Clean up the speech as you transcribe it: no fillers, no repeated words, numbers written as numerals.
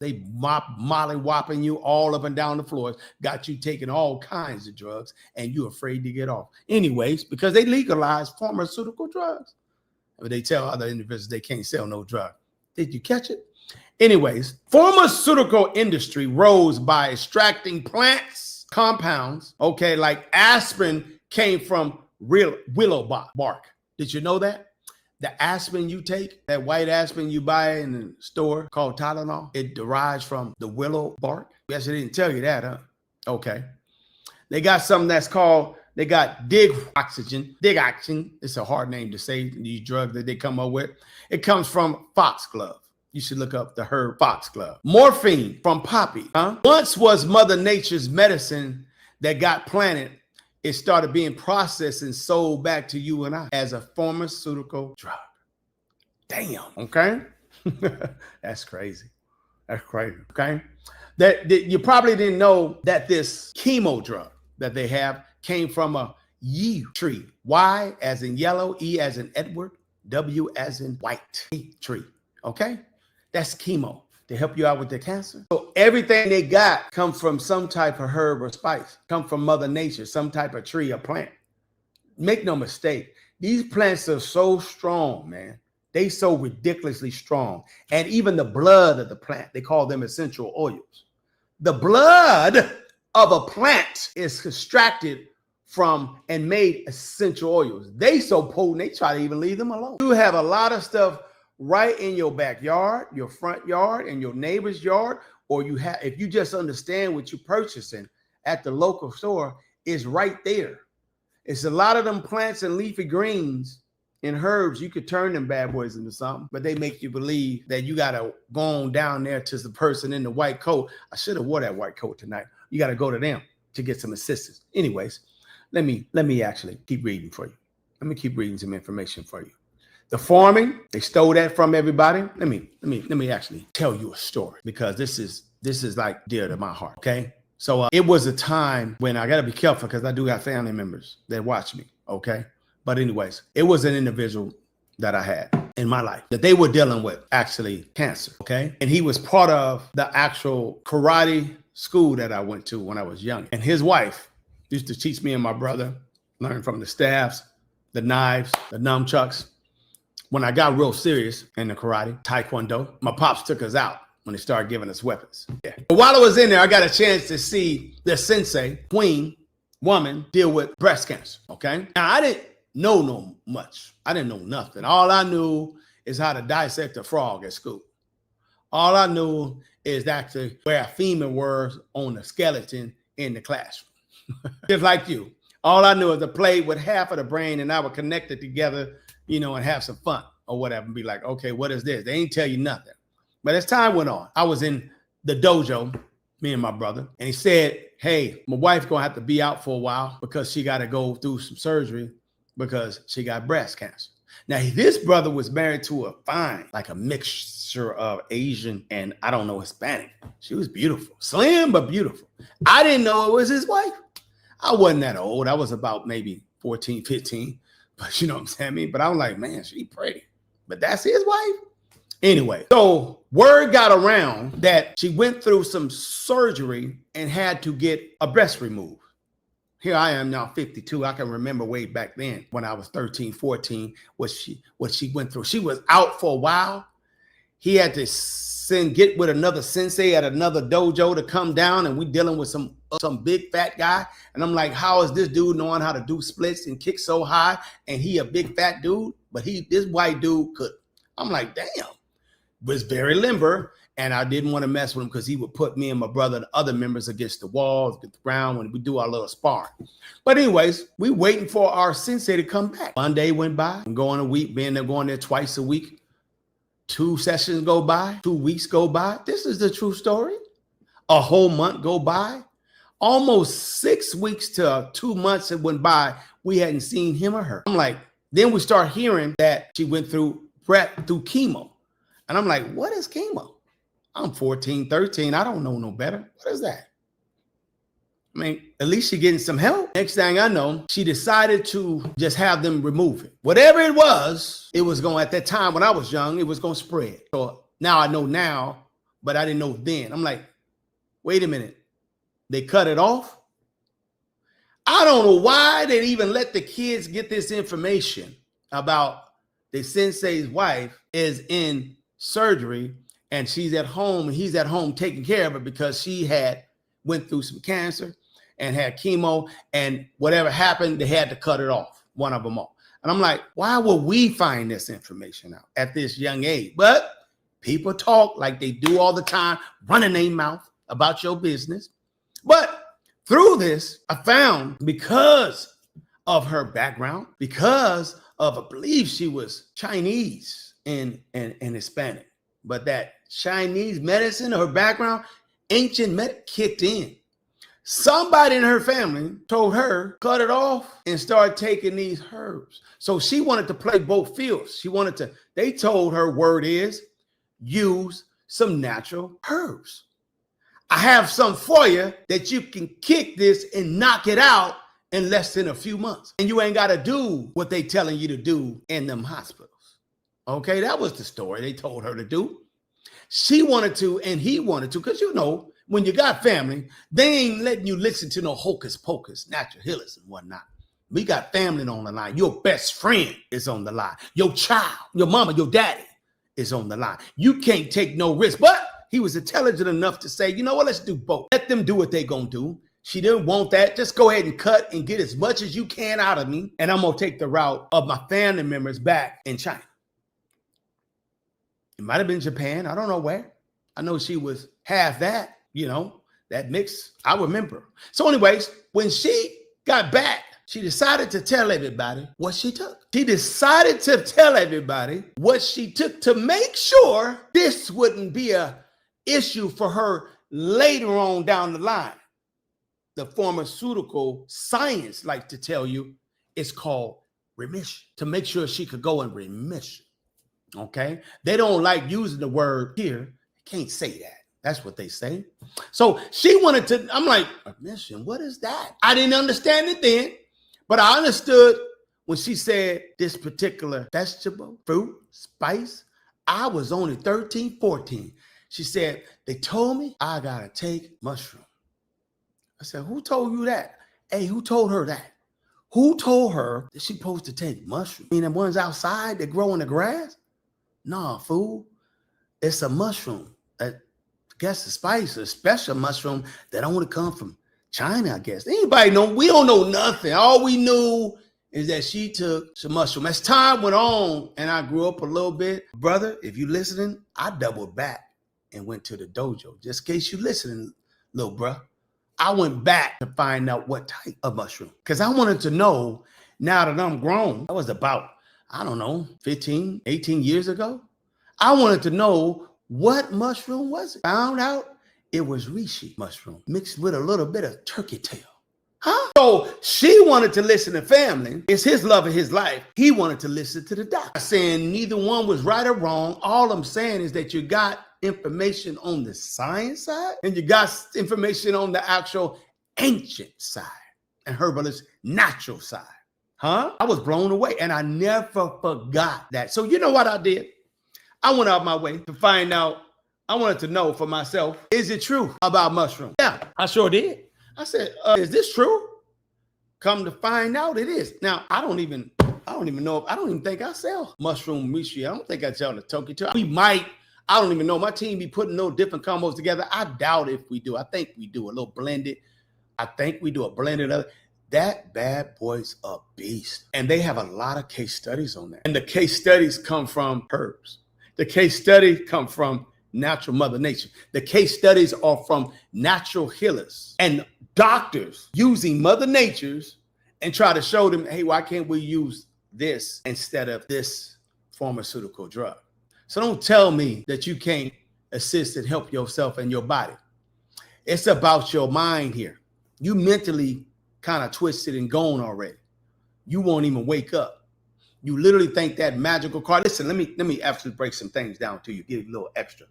They molly-whopping you all up and down the floors, got you taking all kinds of drugs, and you're afraid to get off. Anyways, because they legalized pharmaceutical drugs. But they tell other individuals they can't sell no drug. Did you catch it? Anyways, pharmaceutical industry rose by extracting plants, compounds, okay, like aspirin came from real willow bark. Did you know that? The aspirin you take, that white aspirin you buy in the store called Tylenol, it derives from the willow bark. Yes, I didn't tell you that, huh? Okay. They got something that's called, they got digoxin. It's a hard name to say, these drugs that they come up with. It comes from foxglove. You should look up the herb foxglove. Morphine from poppy, huh? Once was Mother Nature's medicine that got planted. It started being processed and sold back to you and I as a pharmaceutical drug. Damn, okay? That's crazy. That's crazy, okay? That you probably didn't know that this chemo drug that they have came from a yew tree. Y as in yellow, E as in Edward, W as in white tree, okay? That's chemo to help you out with the cancer. So everything they got comes from some type of herb or spice, come from Mother Nature, some type of tree or plant. Make no mistake, these plants are so strong, man. They so ridiculously strong. And even the blood of the plant, they call them essential oils. The blood of a plant is extracted from and made essential oils. They so potent, they try to even leave them alone. You have a lot of stuff right in your backyard, your front yard, and your neighbor's yard, or you have, if you just understand what you're purchasing at the local store, is right there. It's a lot of them plants and leafy greens and herbs. You could turn them bad boys into something, but they make you believe that you got to go on down there to the person in the white coat. I should have wore that white coat tonight. You got to go to them to get some assistance. Anyways, let me actually keep reading for you. Let me keep reading some information for you. The farming, they stole that from everybody. Let me actually tell you a story, because this is like dear to my heart. Okay, so it was a time when I got to be careful because I do got family members that watch me. Okay, but anyways, it was an individual that I had in my life that they were dealing with actually cancer. Okay, and he was part of the actual karate school that I went to when I was young, and his wife used to teach me and my brother, learn from the staffs, the knives, the nunchucks. When I got real serious in the karate, taekwondo, my pops took us out when they started giving us weapons. Yeah. But while I was in there, I got a chance to see the sensei, queen, woman, deal with breast cancer, okay? Now, I didn't know no much. I didn't know nothing. All I knew is how to dissect a frog at school. All I knew is actually where a femur was on the skeleton in the classroom. Just like you. All I knew is to play with half of the brain and I would connect it together, you know, and have some fun or whatever, and be like, okay, what is this? They ain't tell you nothing. But as time went on, I was in the dojo, me and my brother, and he said, hey, my wife gonna have to be out for a while because she got to go through some surgery because she got breast cancer. Now, this brother was married to a fine, like a mixture of Asian and I don't know, Hispanic. She was beautiful, slim, but beautiful. I didn't know it was his wife. I wasn't that old. I was about maybe 14, 15. But you know what I'm saying? But I'm like, man, she pretty. But that's his wife? Anyway, so word got around that she went through some surgery and had to get a breast removed. Here I am now 52. I can remember way back then when I was 13, 14, what she went through. She was out for a while. He had to get with another sensei at another dojo to come down, and we dealing with some big fat guy. And I'm like, how is this dude knowing how to do splits and kick so high? And he a big fat dude, but this white dude could. I'm like, damn, was very limber. And I didn't want to mess with him because he would put me and my brother and other members against the wall, against the ground when we do our little sparring. But anyways, we waiting for our sensei to come back. One day went by, I'm going a week, being there, going there twice a week. 2 sessions go by, 2 weeks go by. This is the true story. A whole month go by. Almost 6 weeks to 2 months it went by. We hadn't seen him or her. I'm like, then we start hearing that she went through chemo. And I'm like, what is chemo? I'm 14, 13. I don't know no better. What is that? I mean, at least she's getting some help. Next thing I know, she decided to just have them remove it. Whatever it was going, at that time when I was young, it was going to spread. So now I know now but I didn't know then. I'm like, wait a minute. They cut it off? I don't know why they even let the kids get this information about the sensei's wife is in surgery and she's at home and he's at home taking care of her because she had went through some cancer and had chemo, and whatever happened, they had to cut it off, one of them all. And I'm like, why would we find this information out at this young age? But people talk like they do all the time, running their mouth about your business. But through this, I found, because of her background, because of, I believe she was Chinese and Hispanic, but that Chinese medicine, her background, ancient medicine kicked in. Somebody in her family told her, cut it off and start taking these herbs. So she wanted to play both fields. She wanted to, they told her, word is, use some natural herbs. I have some for you that you can kick this and knock it out in less than a few months. And you ain't got to do what they telling you to do in them hospitals. Okay, that was the story they told her to do. She wanted to, and he wanted to, because you know, when you got family, they ain't letting you listen to no hocus pocus, natural healers and whatnot. We got family on the line. Your best friend is on the line. Your child, your mama, your daddy is on the line. You can't take no risk. But he was intelligent enough to say, you know what, let's do both. Let them do what they gonna do. She didn't want that. Just go ahead and cut and get as much as you can out of me. And I'm gonna take the route of my family members back in China. It might have been Japan. I don't know where. I know she was half that. You know, that mix, I remember. So anyways, when she got back, she decided to tell everybody what she took. She decided to tell everybody what she took to make sure this wouldn't be an issue for her later on down the line. The pharmaceutical science likes to tell you it's called remission, to make sure she could go in remission. Okay? They don't like using the word here. Can't say that. That's what they say. So she wanted to, I'm like, remission, what is that? I didn't understand it then, but I understood when she said this particular vegetable, fruit, spice. I was only 13, 14. She said, they told me I gotta take mushroom. I said, who told you that? Hey, who told her that? Who told her that she's supposed to take mushroom? I mean, the ones outside that grow in the grass? Nah, fool. It's a mushroom. Guess the spice, a special mushroom that only come from China, I guess. Anybody know? We don't know nothing. All we knew is that she took some mushroom. As time went on and I grew up a little bit, brother, if you listening, I doubled back and went to the dojo. Just in case you listening, little bruh. I went back to find out what type of mushroom. Because I wanted to know, now that I'm grown, that was about, I don't know, 15, 18 years ago. I wanted to know, what mushroom was it? Found out it was reishi mushroom mixed with a little bit of turkey tail. Huh? So she wanted to listen to family. It's his love of his life. He wanted to listen to the doctor. Saying neither one was right or wrong. All I'm saying is that you got information on the science side and you got information on the actual ancient side and herbalist natural side. Huh? I was blown away and I never forgot that. So you know what I did? I went out my way to find out. I wanted to know for myself, is it true about mushroom? Yeah, I sure did. I said, is this true? Come to find out it is. Now, I don't even know. I don't even think I sell mushroom reishi. I don't think I sell the Tokyo too. We might. I don't even know. My team be putting no different combos together. I doubt if we do. I think we do a little blended. I think we do a blended of that bad boy's a beast. And they have a lot of case studies on that. And the case studies come from herbs. The case studies come from natural mother nature. The case studies are from natural healers and doctors using mother nature's and try to show them, hey, why can't we use this instead of this pharmaceutical drug? So don't tell me that you can't assist and help yourself and your body. It's about your mind here. You mentally kind of twisted and gone already. You won't even wake up. You literally think that magical card. Listen, let me actually break some things down to you, give you a little extra.